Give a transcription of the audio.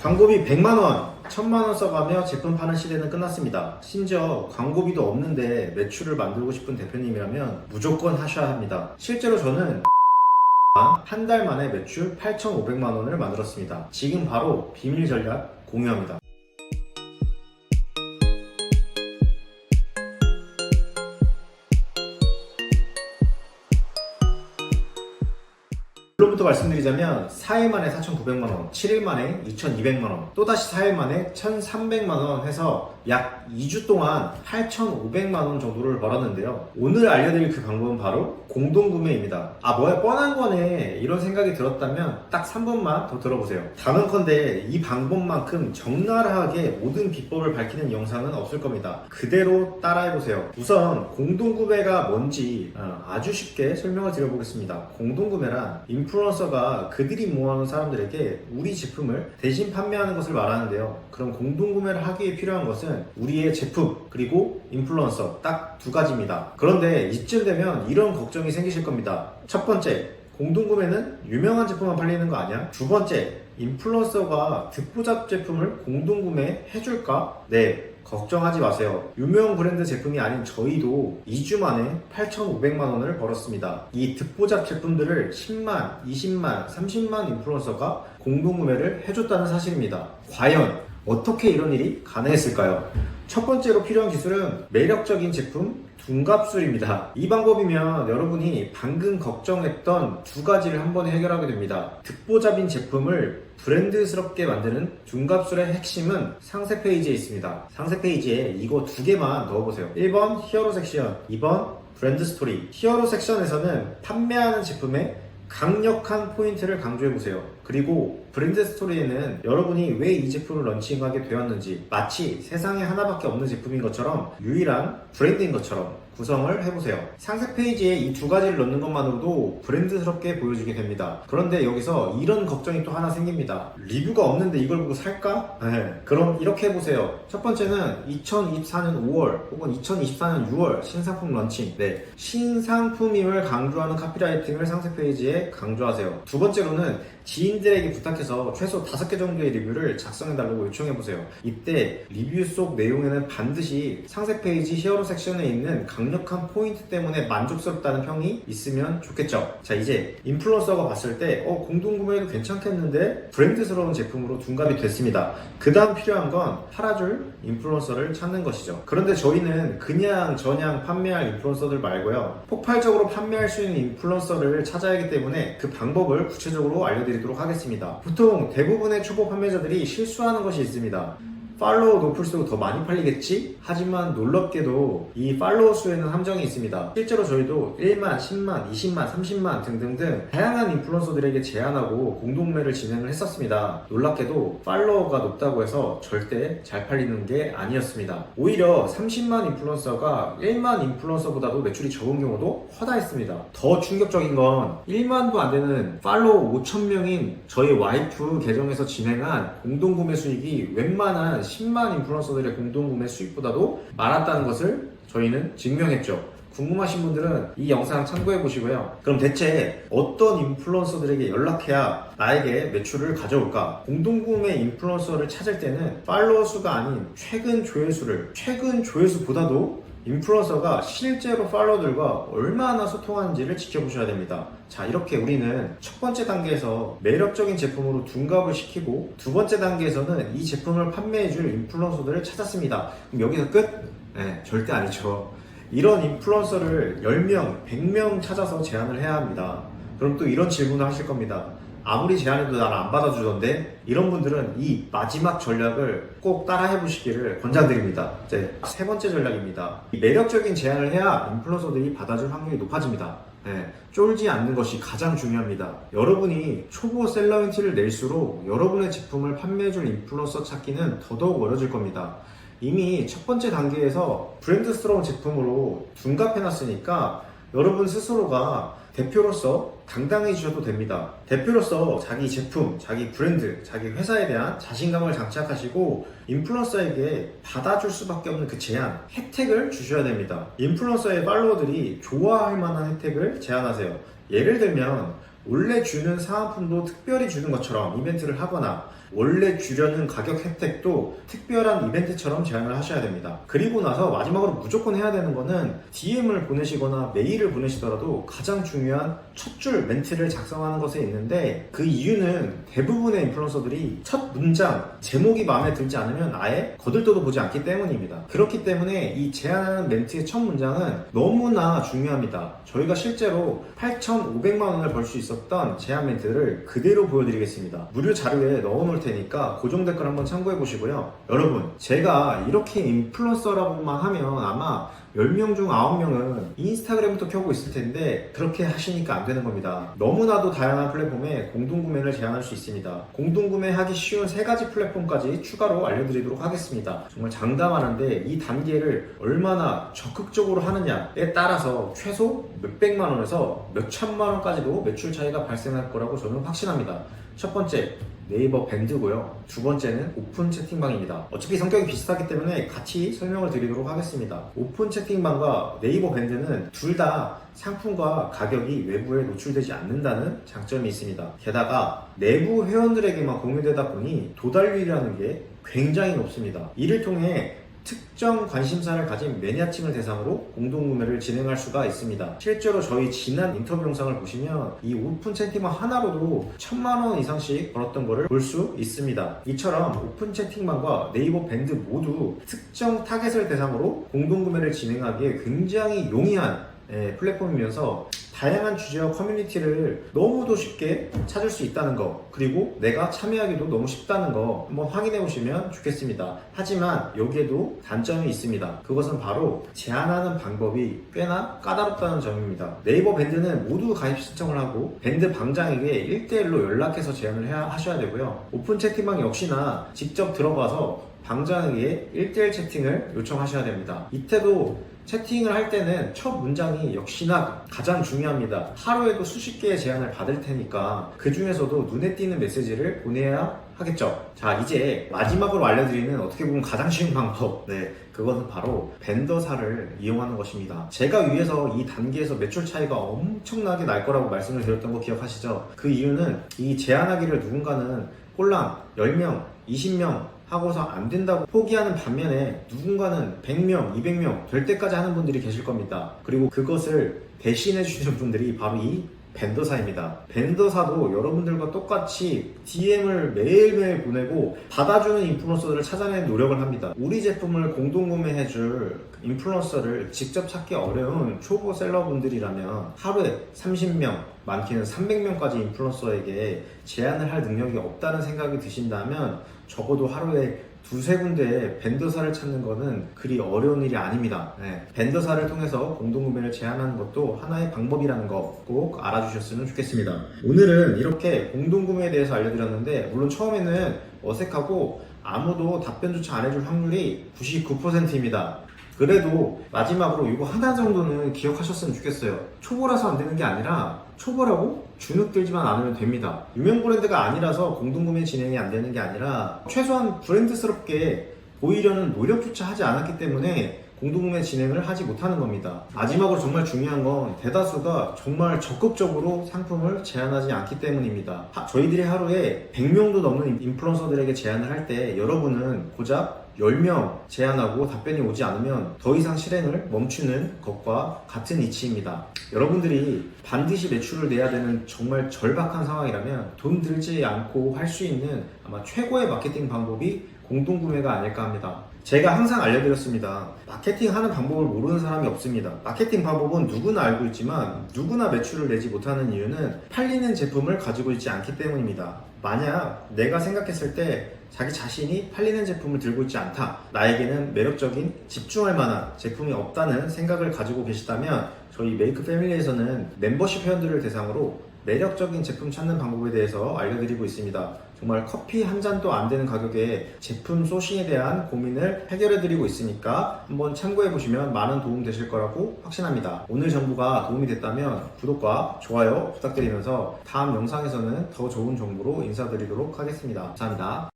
광고비 100만원, 1000만원 써가며 제품 파는 시대는 끝났습니다. 심지어 광고비도 없는데 매출을 만들고 싶은 대표님이라면 무조건 하셔야 합니다. 실제로 저는 한 달 만에 매출 8,500만원을 만들었습니다. 지금 바로 비밀 전략 공유합니다. 결론부터 말씀드리자면 4일 만에 4,900만원, 7일 만에 2,200만원, 또다시 4일 만에 1,300만원 해서 약 2주 동안 8,500만원 정도를 벌었는데요. 오늘 알려드릴 그 방법은 바로 공동구매입니다. 아 뭐야 뻔한 거네 이런 생각이 들었다면 딱 3분만 더 들어보세요. 단언컨대 이 방법만큼 적나라하게 모든 비법을 밝히는 영상은 없을 겁니다. 그대로 따라해보세요. 우선 공동구매가 뭔지 아주 쉽게 설명을 드려보겠습니다. 공동구매란 인플루언서가 그들이 모아놓은 사람들에게 우리 제품을 대신 판매하는 것을 말하는데요. 그럼 공동구매를 하기 위해 필요한 것은 우리의 제품 그리고 인플루언서 딱 두 가지입니다. 그런데 이쯤 되면 이런 걱정이 생기실 겁니다. 첫 번째, 공동구매는 유명한 제품만 팔리는 거 아니야? 두 번째, 인플루언서가 듣보잡 제품을 공동구매 해줄까? 네, 걱정하지 마세요. 유명 브랜드 제품이 아닌 저희도 2주 만에 8,500만원을 벌었습니다. 이 듣보잡 제품들을 10만, 20만, 30만 인플루언서가 공동구매를 해줬다는 사실입니다. 과연 어떻게 이런 일이 가능했을까요? 첫 번째로 필요한 기술은 매력적인 제품 둔갑술입니다. 이 방법이면 여러분이 방금 걱정했던 두 가지를 한 번에 해결하게 됩니다. 듣보잡인 제품을 브랜드스럽게 만드는 둔갑술의 핵심은 상세 페이지에 있습니다. 상세 페이지에 이거 두 개만 넣어보세요. 1번 히어로 섹션, 2번 브랜드 스토리. 히어로 섹션에서는 판매하는 제품의 강력한 포인트를 강조해보세요. 그리고 브랜드 스토리에는 여러분이 왜 이 제품을 런칭하게 되었는지 마치 세상에 하나밖에 없는 제품인 것처럼 유일한 브랜드인 것처럼 구성을 해보세요. 상세 페이지에 이 두 가지를 넣는 것만으로도 브랜드스럽게 보여지게 됩니다. 그런데 여기서 이런 걱정이 또 하나 생깁니다. 리뷰가 없는데 이걸 보고 살까? 네. 그럼 이렇게 해보세요. 첫 번째는 2024년 5월 혹은 2024년 6월 신상품 런칭. 네. 신상품임을 강조하는 카피라이팅을 상세 페이지에 강조하세요. 두 번째로는 지인들에게 부탁해서 최소 5개 정도의 리뷰를 작성해달라고 요청해보세요. 이때 리뷰 속 내용에는 반드시 상세 페이지 히어로 섹션에 있는 강력한 포인트 때문에 만족스럽다는 평이 있으면 좋겠죠. 자, 이제 인플루언서가 봤을 때 공동구매해도 괜찮겠는데 브랜드스러운 제품으로 둔갑이 됐습니다. 그 다음 필요한 건 팔아줄 인플루언서를 찾는 것이죠. 그런데 저희는 그냥 저냥 판매할 인플루언서들 말고요, 폭발적으로 판매할 수 있는 인플루언서를 찾아야 하기 때문에 그 방법을 구체적으로 알려드리도록 하겠습니다. 보통 대부분의 초보 판매자들이 실수하는 것이 있습니다. 팔로워 높을수록 더 많이 팔리겠지? 하지만 놀랍게도 이 팔로워 수에는 함정이 있습니다. 실제로 저희도 1만, 10만, 20만, 30만 등등등 다양한 인플루언서들에게 제안하고 공동매를 진행을 했었습니다. 놀랍게도 팔로워가 높다고 해서 절대 잘 팔리는 게 아니었습니다. 오히려 30만 인플루언서가 1만 인플루언서보다도 매출이 적은 경우도 허다했습니다. 더 충격적인 건 1만도 안 되는 팔로워 5,000명인 저희 와이프 계정에서 진행한 공동구매 수익이 웬만한 10만 인플루언서들의 공동구매 수익보다도 많았다는 것을 저희는 증명했죠. 궁금하신 분들은 이 영상 참고해 보시고요. 그럼 대체 어떤 인플루언서들에게 연락해야 나에게 매출을 가져올까? 공동구매 인플루언서를 찾을 때는 팔로워 수가 아닌 최근 조회수보다도 인플루언서가 실제로 팔로워들과 얼마나 소통하는지를 지켜보셔야 됩니다. 자, 이렇게 우리는 첫 번째 단계에서 매력적인 제품으로 둔갑을 시키고 두 번째 단계에서는 이 제품을 판매해줄 인플루언서들을 찾았습니다. 그럼 여기서 끝? 네, 절대 아니죠. 이런 인플루언서를 10명, 100명 찾아서 제안을 해야 합니다. 그럼 또 이런 질문을 하실 겁니다. 아무리 제안해도 나를 안 받아주던데? 이런 분들은 이 마지막 전략을 꼭 따라해 보시기를 권장드립니다. 이제 세 번째 전략입니다. 매력적인 제안을 해야 인플루언서들이 받아줄 확률이 높아집니다. 네, 쫄지 않는 것이 가장 중요합니다. 여러분이 초보 셀러인티를 낼수록 여러분의 제품을 판매해줄 인플루언서 찾기는 더더욱 어려질 겁니다. 이미 첫 번째 단계에서 브랜드스러운 제품으로 둔갑해놨으니까 여러분 스스로가 대표로서 당당해지셔도 됩니다. 대표로서 자기 제품, 자기 브랜드, 자기 회사에 대한 자신감을 장착하시고 인플루언서에게 받아줄 수밖에 없는 그 제안, 혜택을 주셔야 됩니다. 인플루언서의 팔로워들이 좋아할 만한 혜택을 제안하세요. 예를 들면 원래 주는 사은품도 특별히 주는 것처럼 이벤트를 하거나 원래 주려는 가격 혜택도 특별한 이벤트처럼 제안을 하셔야 됩니다. 그리고 나서 마지막으로 무조건 해야 되는 거는 DM을 보내시거나 메일을 보내시더라도 가장 중요한 첫 줄 멘트를 작성하는 것에 있는데, 그 이유는 대부분의 인플루언서들이 첫 문장, 제목이 마음에 들지 않으면 아예 거들떠도 보지 않기 때문입니다. 그렇기 때문에 이 제안하는 멘트의 첫 문장은 너무나 중요합니다. 저희가 실제로 8,500만 원을 벌 수 있었던 제안 멘트를 그대로 보여드리겠습니다. 무료 자료에 넣어놓을 테니까 고정 댓글 한번 참고해 보시고요. 여러분, 제가 이렇게 인플루언서라고만 하면 아마 10명 중 9명은 인스타그램부터 켜고 있을 텐데 그렇게 하시니까 안 되는 겁니다. 너무나도 다양한 플랫폼에 공동구매를 제안할 수 있습니다. 공동구매하기 쉬운 3가지 플랫폼까지 추가로 알려드리도록 하겠습니다. 정말 장담하는데 이 단계를 얼마나 적극적으로 하느냐에 따라서 최소 몇백만 원에서 몇천만 원까지도 매출 차이가 발생할 거라고 저는 확신합니다. 첫 번째, 네이버 밴드고요. 두 번째는 오픈 채팅방입니다. 어차피 성격이 비슷하기 때문에 같이 설명을 드리도록 하겠습니다. 오픈 채팅방과 네이버 밴드는 둘 다 상품과 가격이 외부에 노출되지 않는다는 장점이 있습니다. 게다가 내부 회원들에게만 공유되다 보니 도달률이라는 게 굉장히 높습니다. 이를 통해 특정 관심사를 가진 매니아층을 대상으로 공동구매를 진행할 수가 있습니다. 실제로 저희 지난 인터뷰 영상을 보시면 이 오픈 채팅방 하나로도 1,000만 원 이상씩 벌었던 거를 볼 수 있습니다. 이처럼 오픈 채팅방과 네이버 밴드 모두 특정 타겟을 대상으로 공동구매를 진행하기에 굉장히 용이한 플랫폼이면서 다양한 주제와 커뮤니티를 너무도 쉽게 찾을 수 있다는 거, 그리고 내가 참여하기도 너무 쉽다는 거 한번 확인해 보시면 좋겠습니다. 하지만 여기에도 단점이 있습니다. 그것은 바로 제안하는 방법이 꽤나 까다롭다는 점입니다. 네이버 밴드는 모두 가입 신청을 하고 밴드 방장에게 1대1로 연락해서 제안을 하셔야 되고요. 오픈 채팅방 역시나 직접 들어가서 방장에게 1대1 채팅을 요청하셔야 됩니다. 이때도 채팅을 할 때는 첫 문장이 역시나 가장 중요합니다. 하루에도 수십 개의 제안을 받을 테니까 그 중에서도 눈에 띄는 메시지를 보내야 하겠죠. 자, 이제 마지막으로 알려드리는 어떻게 보면 가장 쉬운 방법, 그것은 바로 벤더사를 이용하는 것입니다. 제가 위에서 이 단계에서 매출 차이가 엄청나게 날 거라고 말씀을 드렸던 거 기억하시죠? 그 이유는 이 제안하기를 누군가는 꼴랑 10명, 20명 하고서 안 된다고 포기하는 반면에 누군가는 100명, 200명 될 때까지 하는 분들이 계실 겁니다. 그리고 그것을 대신해 주시는 분들이 바로 이 벤더사입니다. 벤더사도 여러분들과 똑같이 DM을 매일매일 보내고 받아주는 인플루언서들을 찾아내는 노력을 합니다. 우리 제품을 공동구매해줄 인플루언서를 직접 찾기 어려운 초보 셀러분들이라면 하루에 30명, 많게는 300명까지 인플루언서에게 제안을 할 능력이 없다는 생각이 드신다면 적어도 하루에 두세 군데의 벤더사를 찾는 것은 그리 어려운 일이 아닙니다. 벤더사를 통해서 공동구매를 제안하는 것도 하나의 방법이라는 거 꼭 알아주셨으면 좋겠습니다. 오늘은 이렇게 공동구매에 대해서 알려드렸는데, 물론 처음에는 어색하고 아무도 답변조차 안 해줄 확률이 99%입니다. 그래도 마지막으로 이거 하나 정도는 기억하셨으면 좋겠어요. 초보라서 안 되는 게 아니라 초보라고 주눅 들지만 않으면 됩니다. 유명 브랜드가 아니라서 공동구매 진행이 안 되는 게 아니라 최소한 브랜드스럽게 보이려는 노력조차 하지 않았기 때문에 공동구매 진행을 하지 못하는 겁니다. 마지막으로 정말 중요한 건 대다수가 정말 적극적으로 상품을 제안하지 않기 때문입니다. 저희들이 하루에 100명도 넘는 인플루언서들에게 제안을 할 때 여러분은 고작 10명 제안하고 답변이 오지 않으면 더 이상 실행을 멈추는 것과 같은 이치입니다. 여러분들이 반드시 매출을 내야 되는 정말 절박한 상황이라면 돈 들지 않고 할 수 있는 아마 최고의 마케팅 방법이 공동구매가 아닐까 합니다. 제가 항상 알려드렸습니다. 마케팅 하는 방법을 모르는 사람이 없습니다. 마케팅 방법은 누구나 알고 있지만 누구나 매출을 내지 못하는 이유는 팔리는 제품을 가지고 있지 않기 때문입니다. 만약 내가 생각했을 때 자기 자신이 팔리는 제품을 들고 있지 않다, 나에게는 매력적인 집중할 만한 제품이 없다는 생각을 가지고 계시다면 저희 메이크 패밀리에서는 멤버십 회원들을 대상으로 매력적인 제품 찾는 방법에 대해서 알려드리고 있습니다. 정말 커피 한 잔도 안 되는 가격에 제품 소싱에 대한 고민을 해결해드리고 있으니까 한번 참고해보시면 많은 도움 되실 거라고 확신합니다. 오늘 정보가 도움이 됐다면 구독과 좋아요 부탁드리면서 다음 영상에서는 더 좋은 정보로 인사드리도록 하겠습니다. 감사합니다.